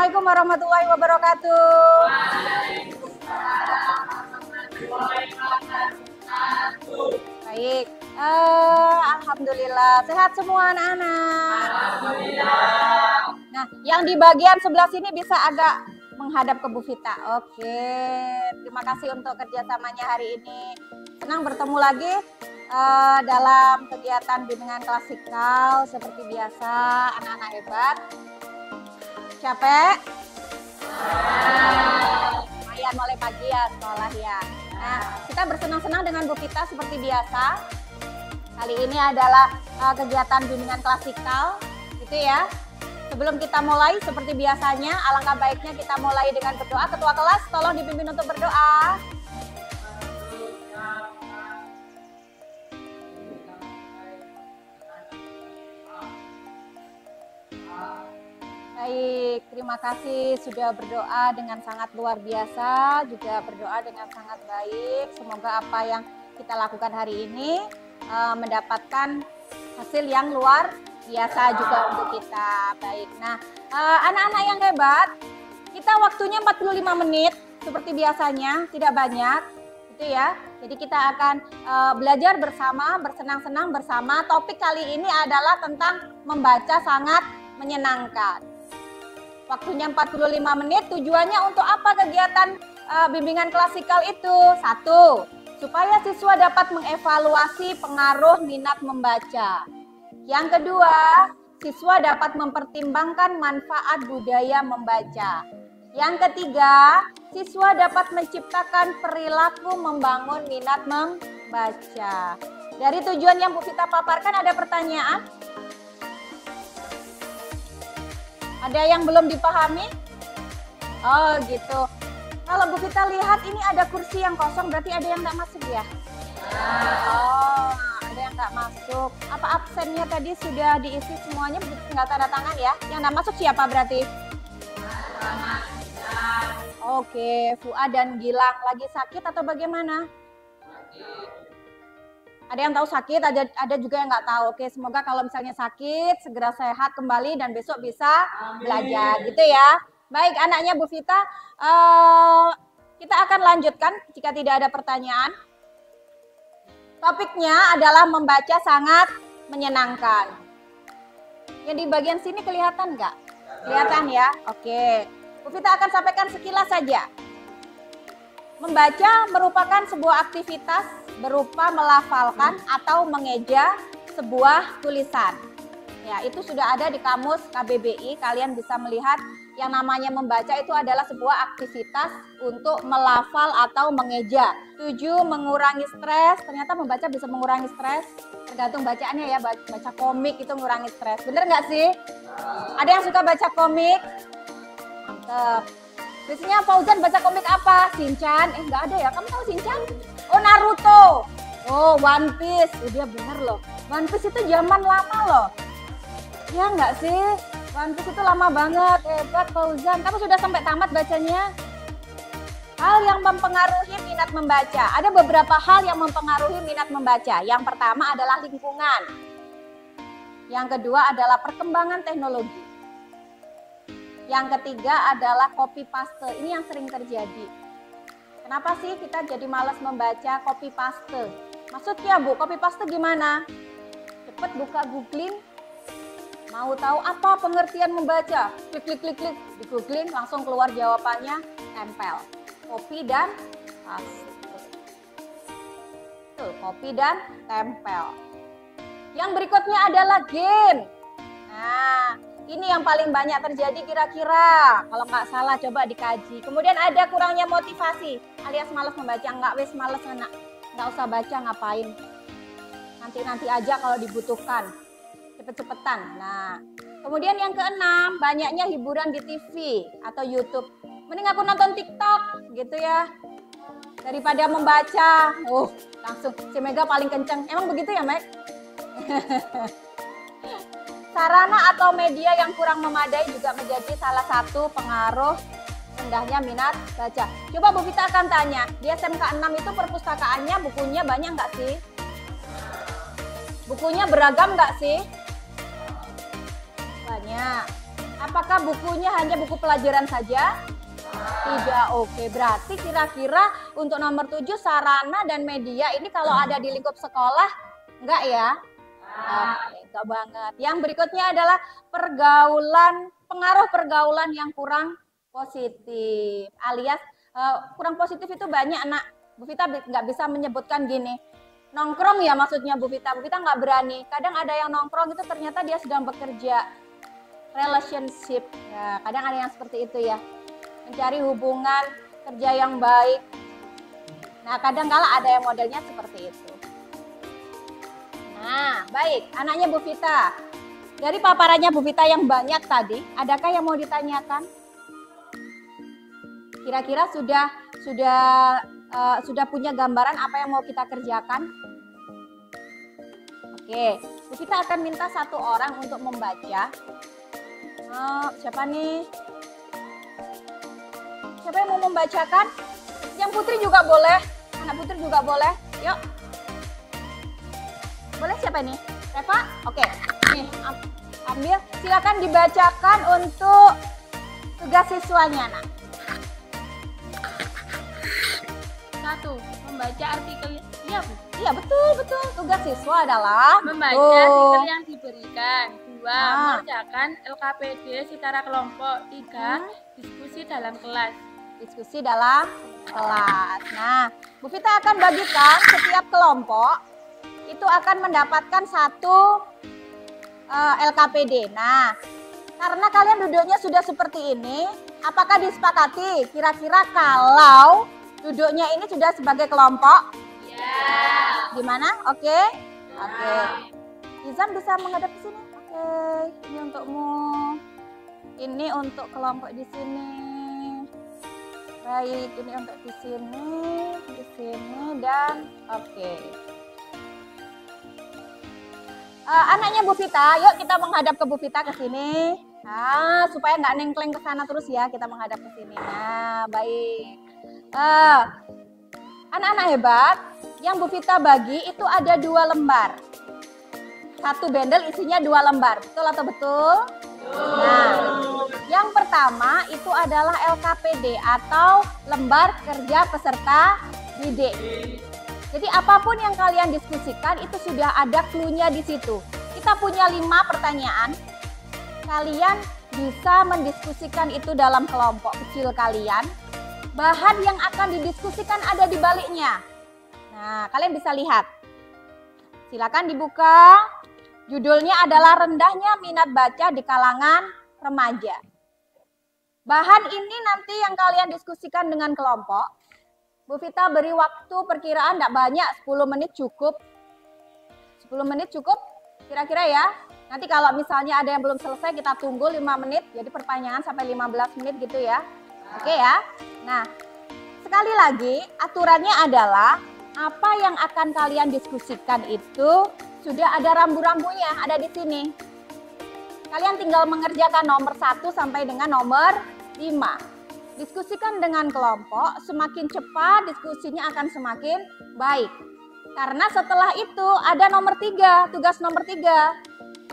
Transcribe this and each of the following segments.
Assalamualaikum warahmatullahi wabarakatuh. Baik, alhamdulillah sehat semua anak-anak. Nah, yang di bagian sebelah sini bisa agak menghadap ke Bu Vita. Oke, terima kasih untuk kerjasamanya hari ini. Senang bertemu lagi dalam kegiatan bimbingan klasikal seperti biasa, anak-anak hebat. Capek? Lumayan mulai pagi ya sekolah ya. Nah, kita bersenang-senang dengan Bu Vita seperti biasa. Kali ini adalah kegiatan bimbingan klasikal, gitu ya. Sebelum kita mulai seperti biasanya, alangkah baiknya kita mulai dengan berdoa. Ketua kelas, tolong dipimpin untuk berdoa. Baik, terima kasih sudah berdoa dengan sangat luar biasa, juga berdoa dengan sangat baik. Semoga apa yang kita lakukan hari ini mendapatkan hasil yang luar biasa juga untuk kita. Baik, nah anak-anak yang hebat, kita waktunya 45 menit seperti biasanya, tidak banyak gitu ya. Jadi kita akan belajar bersama, bersenang-senang bersama. Topik kali ini adalah tentang membaca sangat menyenangkan. Waktunya 45 menit, tujuannya untuk apa kegiatan bimbingan klasikal itu? 1, supaya siswa dapat mengevaluasi pengaruh minat membaca. Yang kedua, siswa dapat mempertimbangkan manfaat budaya membaca. Yang ketiga, siswa dapat menciptakan perilaku membangun minat membaca. Dari tujuan yang Bu Vita paparkan, ada pertanyaan? Ada yang belum dipahami? Oh gitu. Kalau Bu Vita lihat ini ada kursi yang kosong, berarti ada yang nggak masuk ya? Oh, ada yang nggak masuk. Apa absennya tadi sudah diisi semuanya, tinggal tanda tangan ya? Yang nggak masuk siapa berarti? Oke, Fuad dan Gilang lagi sakit atau bagaimana? Ada yang tahu sakit, ada juga yang nggak tahu. Oke, semoga kalau misalnya sakit segera sehat kembali dan besok bisa belajar, gitu ya. Baik, anaknya Bu Vita, kita akan lanjutkan jika tidak ada pertanyaan. Topiknya adalah membaca sangat menyenangkan. Yang di bagian sini kelihatan nggak? Kelihatan ya? Oke, Bu Vita akan sampaikan sekilas saja. Membaca merupakan sebuah aktivitas berupa melafalkan atau mengeja sebuah tulisan. Ya, itu sudah ada di kamus KBBI. Kalian bisa melihat yang namanya membaca itu adalah sebuah aktivitas untuk melafal atau mengeja. 7, mengurangi stres. Ternyata membaca bisa mengurangi stres. Tergantung bacaannya ya. Baca komik itu mengurangi stres. Bener nggak sih? Ada yang suka baca komik? Mantep. Biasanya Fauzan baca komik apa? Shinchan? Nggak ada ya? Kamu tahu Shinchan? Oh, Naruto. Oh, One Piece. Dia bener loh. One Piece itu zaman lama loh. Ya nggak sih? One Piece itu lama banget. Hebat Fauzan. Kamu sudah sampai tamat bacanya? Hal yang mempengaruhi minat membaca. Ada beberapa hal yang mempengaruhi minat membaca. Yang pertama adalah lingkungan. Yang kedua adalah perkembangan teknologi. Yang ketiga adalah copy paste. Ini yang sering terjadi. Kenapa sih kita jadi malas membaca copy paste? Maksudnya Bu, copy paste gimana? Cepet buka googling. Mau tahu apa pengertian membaca? Klik, klik, klik, klik. Di googling langsung keluar jawabannya, tempel. Copy dan paste. Tuh, copy dan tempel. Yang berikutnya adalah game. Nah, ini yang paling banyak terjadi kira-kira. Kalau nggak salah coba dikaji. Kemudian ada kurangnya motivasi alias malas membaca. Nggak wes malas anak. Nggak usah baca ngapain. Nanti aja kalau dibutuhkan. Cepet-cepetan. Nah, kemudian yang keenam, banyaknya hiburan di TV atau YouTube. Mending aku nonton TikTok gitu ya. Daripada membaca. Oh, langsung si Mega paling kenceng. Emang begitu ya, Meg? Sarana atau media yang kurang memadai juga menjadi salah satu pengaruh rendahnya minat baca. Coba Bu Vita akan tanya, di SMK 6 itu perpustakaannya bukunya banyak nggak sih? Bukunya beragam nggak sih? Banyak. Apakah bukunya hanya buku pelajaran saja? Tidak. Oke, berarti kira-kira untuk nomor 7 sarana dan media ini kalau ada di lingkup sekolah enggak ya? Oke, enggak banget. Yang berikutnya adalah pengaruh pergaulan yang kurang positif. Alias kurang positif itu banyak, Nak. Bu Vita nggak bisa menyebutkan gini. Nongkrong ya maksudnya Bu Vita. Bu Vita nggak berani. Kadang ada yang nongkrong itu ternyata dia sedang bekerja. Relationship. Ya, kadang ada yang seperti itu ya. Mencari hubungan kerja yang baik. Nah, kadang-kala ada yang modelnya seperti itu. Nah, baik. Anaknya Bu Vita. Dari paparannya Bu Vita yang banyak tadi, adakah yang mau ditanyakan? Kira-kira sudah punya gambaran apa yang mau kita kerjakan? Oke, Bu Vita akan minta satu orang untuk membaca. Siapa nih? Siapa yang mau membacakan? Yang Putri juga boleh. Anak Putri juga boleh. Yuk. Boleh siapa nih? Reva? Oke. Nih, ambil. Silakan dibacakan untuk tugas siswanya, Nak. 1. Membaca artikel. Iya, Bu. Iya, betul. Tugas siswa adalah membaca artikel yang diberikan. 2. Mengerjakan LKPD secara kelompok. 3. Diskusi dalam kelas. Diskusi dalam kelas. Nah, Bu Vita akan bagikan setiap kelompok itu akan mendapatkan satu LKPD. Nah, karena kalian duduknya sudah seperti ini, apakah disepakati kira-kira kalau duduknya ini sudah sebagai kelompok? Ya. Gimana? Oke? Oke. Izan bisa menghadap ke sini? Oke, ini untukmu. Ini untuk kelompok di sini. Baik, ini untuk di sini dan oke. Anaknya Bu Vita, yuk kita menghadap ke Bu Vita ke sini. Nah, supaya nggak nengkleng ke sana terus ya, kita menghadap ke sini. Nah, baik. Anak-anak hebat, yang Bu Vita bagi itu ada 2 lembar. Satu bendel isinya 2 lembar, betul atau betul? Nah, yang pertama itu adalah LKPD atau lembar kerja peserta didik. Jadi apapun yang kalian diskusikan itu sudah ada clue-nya di situ. Kita punya 5 pertanyaan. Kalian bisa mendiskusikan itu dalam kelompok kecil kalian. Bahan yang akan didiskusikan ada di baliknya. Nah, kalian bisa lihat. Silakan dibuka. Judulnya adalah rendahnya minat baca di kalangan remaja. Bahan ini nanti yang kalian diskusikan dengan kelompok. Bu Vita beri waktu perkiraan tidak banyak, 10 menit cukup. 10 menit cukup kira-kira ya. Nanti kalau misalnya ada yang belum selesai kita tunggu 5 menit. Jadi pertanyaan sampai 15 menit gitu ya. Oke ya. Nah, sekali lagi aturannya adalah apa yang akan kalian diskusikan itu sudah ada rambu-rambunya, ada di sini. Kalian tinggal mengerjakan nomor 1 sampai dengan nomor 5. Diskusikan dengan kelompok, semakin cepat diskusinya akan semakin baik. Karena setelah itu ada nomor 3, tugas nomor 3.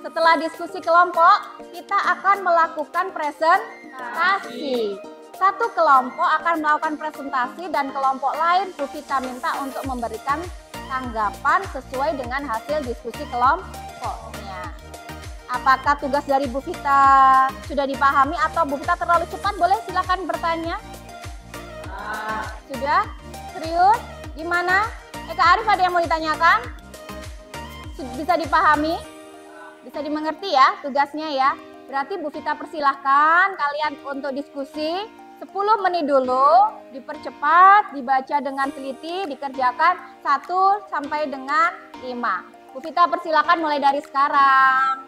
Setelah diskusi kelompok, kita akan melakukan presentasi. Satu kelompok akan melakukan presentasi dan kelompok lain Bu Vita minta untuk memberikan tanggapan sesuai dengan hasil diskusi kelompoknya. Apakah tugas dari Bu Vita sudah dipahami atau Bu Vita terlalu cepat? Boleh silakan bertanya. Sudah? Serius? Gimana? Kak Arif ada yang mau ditanyakan? Bisa dipahami? Bisa dimengerti ya tugasnya ya? Berarti Bu Vita persilahkan kalian untuk diskusi 10 menit dulu, dipercepat, dibaca dengan teliti, dikerjakan 1 sampai dengan 5. Bu Vita persilahkan mulai dari sekarang.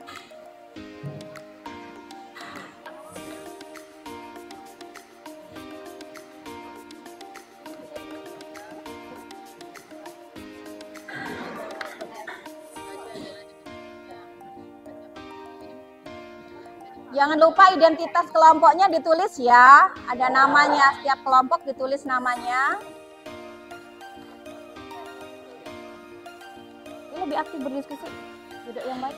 Jangan lupa identitas kelompoknya ditulis ya. Ada namanya, setiap kelompok ditulis namanya. Ini lebih aktif berdiskusi. Duduk yang baik.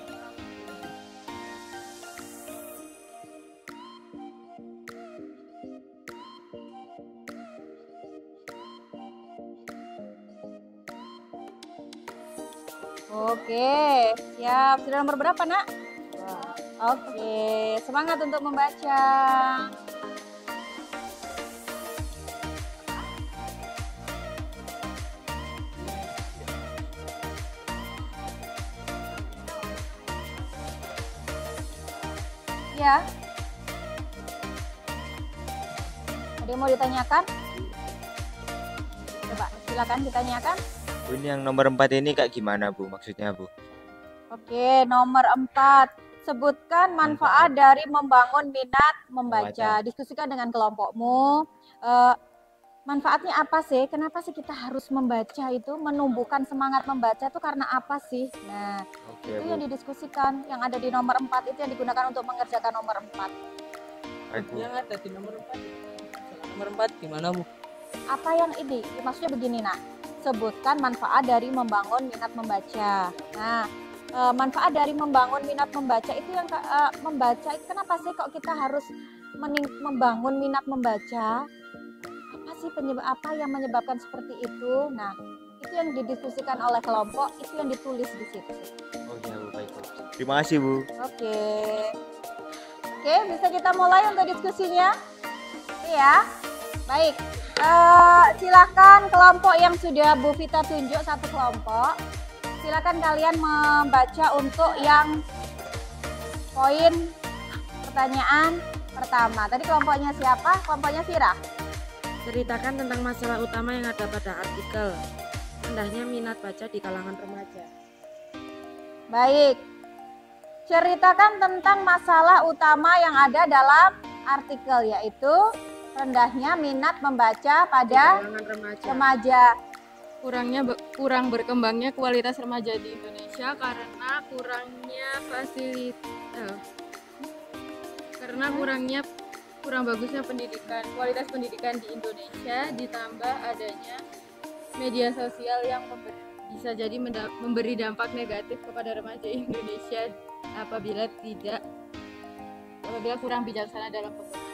Oke, siap. Sudah nomor berapa, Nak? Oke, semangat untuk membaca. Ya. Ada yang mau ditanyakan? Coba, silakan ditanyakan. Bu, ini yang nomor 4 ini kayak gimana, Bu? Maksudnya, Bu? Oke, nomor 4. Sebutkan manfaat dari membangun minat membaca. Diskusikan dengan kelompokmu. Manfaatnya apa sih? Kenapa sih kita harus membaca itu? Menumbuhkan semangat membaca itu karena apa sih? Nah, itu yang didiskusikan. Yang ada di nomor 4 itu yang digunakan untuk mengerjakan nomor 4. Yang ada di nomor 4. Nomor 4 gimana, Bu? Apa yang ini? Maksudnya begini, Nak. Sebutkan manfaat dari membangun minat membaca. Nah, manfaat dari membangun minat membaca itu yang membaca itu kenapa sih kok kita harus membangun minat membaca? Apa sih penyebab, apa yang menyebabkan seperti itu? Nah, itu yang didiskusikan oleh kelompok, itu yang ditulis di situ. Oh ya, Bu, baik. Terima kasih, Bu. Oke. Oke, bisa kita mulai untuk diskusinya? Iya. Baik. Silakan kelompok yang sudah Bu Vita tunjuk satu kelompok. Silakan kalian membaca untuk yang poin pertanyaan pertama. Tadi kelompoknya siapa? Kelompoknya Vira. Ceritakan tentang masalah utama yang ada pada artikel. Rendahnya minat baca di kalangan remaja. Baik. Ceritakan tentang masalah utama yang ada dalam artikel, yaitu rendahnya minat membaca pada remaja. Kurang berkembangnya kualitas remaja di Indonesia karena kurang bagusnya kualitas pendidikan di Indonesia, ditambah adanya media sosial yang bisa jadi memberi dampak negatif kepada remaja Indonesia apabila kurang bijaksana dalam penggunaan.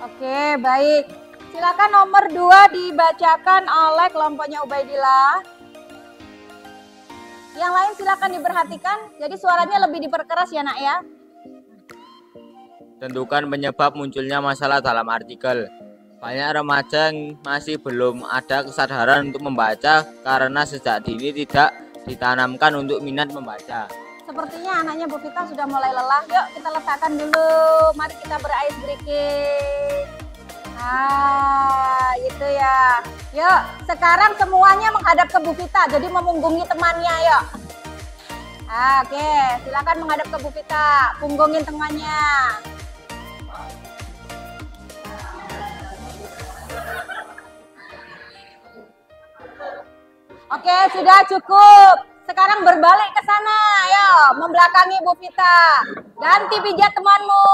Oke, baik. Silakan nomor 2 dibacakan oleh kelompoknya Ubaidillah. Yang lain silakan diperhatikan. Jadi suaranya lebih diperkeras ya, Nak ya. Tentukan penyebab munculnya masalah dalam artikel. Banyak remaja yang masih belum ada kesadaran untuk membaca karena sejak dini tidak ditanamkan untuk minat membaca. Sepertinya anaknya Bu Vita sudah mulai lelah. Yuk kita letakkan dulu. Mari kita berice breaking. Itu ya. Yuk, sekarang semuanya menghadap ke Bu Vita. Jadi memunggungi temannya, yuk. Oke, silakan menghadap ke Bu Vita. Punggungin temannya. Oke, sudah cukup. Sekarang berbalik ke sana, ayo, membelakangi Bu Vita. Ganti pijat temanmu.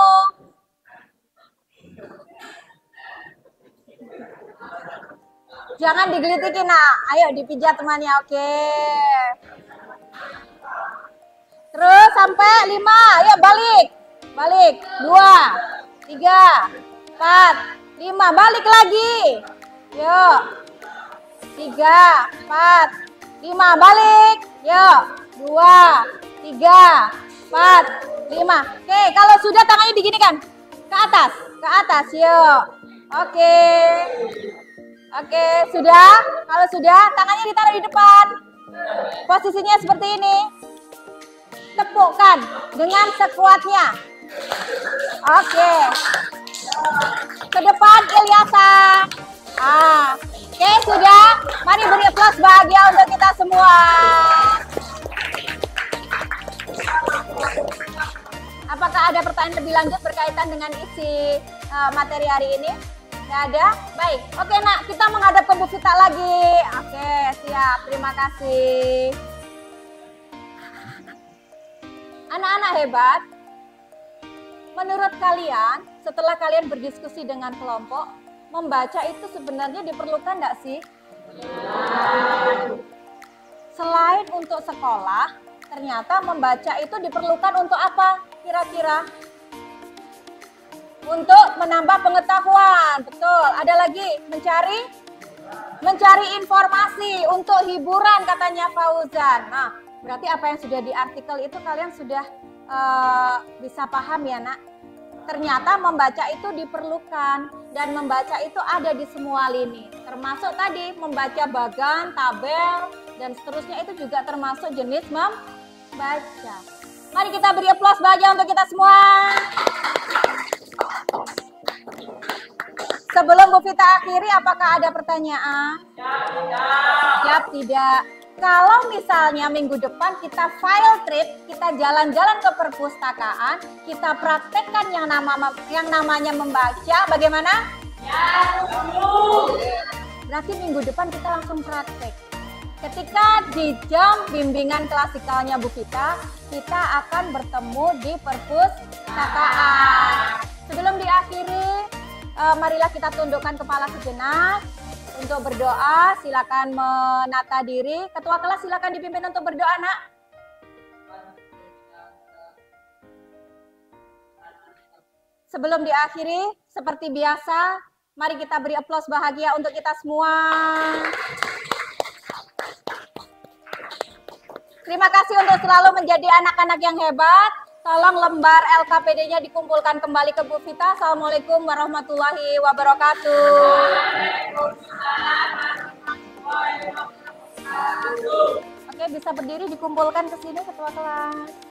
Jangan digelitikin, Nak. Ayo dipijat temannya, oke. Terus sampai 5, ayo balik. Balik, 2, 3, 4, 5, balik lagi. Yuk. 3, 4, 5, balik. Yuk, 2, 3, 4, 5. Oke, kalau sudah tangannya diginikan. Ke atas, yuk. Oke. Oke, sudah? Kalau sudah, tangannya ditaruh di depan. Posisinya seperti ini. Tepukkan dengan sekuatnya. Oke. Ke depan, Ilyasa. Oke, sudah. Mari beri aplaus bahagia untuk kita semua. Apakah ada pertanyaan lebih lanjut berkaitan dengan isi materi hari ini? Nggak ada? Baik. Oke, Nak, kita menghadap ke Bu Vita lagi. Oke, siap. Terima kasih. Anak-anak hebat, menurut kalian, setelah kalian berdiskusi dengan kelompok, membaca itu sebenarnya diperlukan nggak sih? Selain untuk sekolah, ternyata membaca itu diperlukan untuk apa kira-kira? Untuk menambah pengetahuan, betul. Ada lagi, mencari informasi untuk hiburan katanya Fauzan. Nah, Berarti apa yang sudah di artikel itu kalian sudah bisa paham ya nak? Ternyata membaca itu diperlukan dan membaca itu ada di semua lini. Termasuk tadi membaca bagan, tabel, dan seterusnya itu juga termasuk jenis membaca. Mari kita beri aplaus bahagia untuk kita semua. Sebelum Bu Vita akhiri, apakah ada pertanyaan? Jawab tidak. Kalau misalnya minggu depan kita field trip, kita jalan-jalan ke perpustakaan, kita praktekkan yang namanya membaca, bagaimana? Ya, berarti minggu depan kita langsung praktek. Ketika di jam bimbingan klasikalnya Bu Vita, kita akan bertemu di perpustakaan. Sebelum diakhiri, marilah kita tundukkan kepala sejenak. Untuk berdoa, silakan menata diri. Ketua kelas silakan dipimpin untuk berdoa, nak. Sebelum diakhiri, seperti biasa, mari kita beri aplaus bahagia untuk kita semua. Terima kasih untuk selalu menjadi anak-anak yang hebat. Tolong lembar LKPD-nya dikumpulkan kembali ke Bu Vita. Assalamualaikum warahmatullahi wabarakatuh. Oke, bisa berdiri dikumpulkan ke sini ketua kelas.